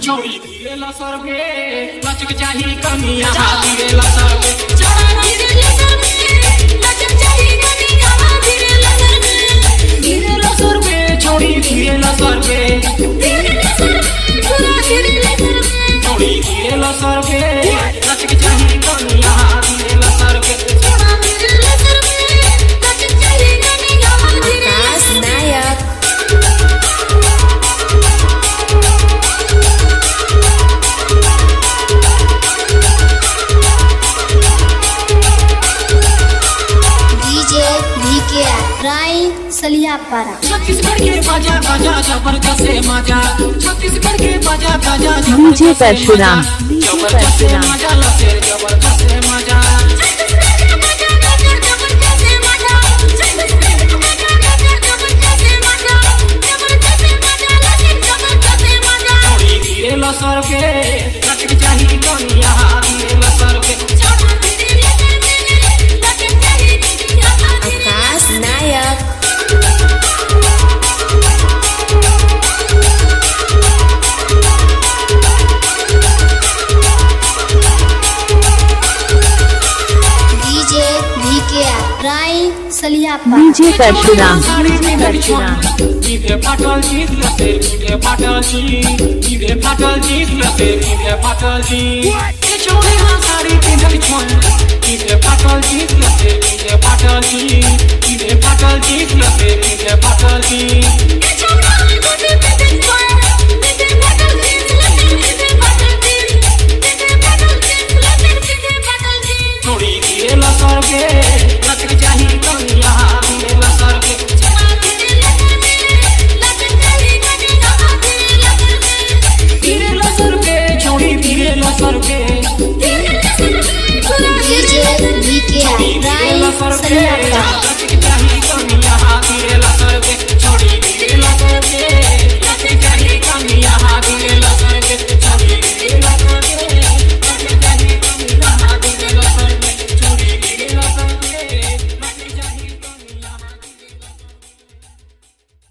छोड़ी गिरेला सरगे लचक चाही कनिया गिरेला सरगे गिरेला सरगे छोड़ी गिरेला सरगे छोड़ी गिरेला सरगे लचक चाही कनिया गिरेला सरगे सलियापारा छत्तीसगढ़ के बाजा बाजा जबरदस्त मजा छत्तीसगढ़ के बाजा बाजा डीजे परशुराम जबरदस्त मजा लसे जबरदस्त मजा छोड़ी गिरेला सरगे लचक चाही कनिया गिरेला सरगे आकाश नायक डीजे परशुराम जीते पाटल जीत लसे जीते पाटल जीते पाटल जीत लसे जीते पाटल जी ये छोड़े ना साड़ी पिंडल छोड़ जीते पाटल जीत लसे जीते पाटल जीते पाटल जीत लसे जीते पाटल जी ये छोड़ा गोटे पिंडल छोड़ जीते पाटल जीत लसे जीते पाटल जीते पाटल जीत लसे जीते पाटल जी छोड़ी गिरेला सरगे लचक चाही कनिया गिरेला सरगे गिरेला सरगे छोड़ी गिरेला सरगे डीजे वीके राय सलियापारा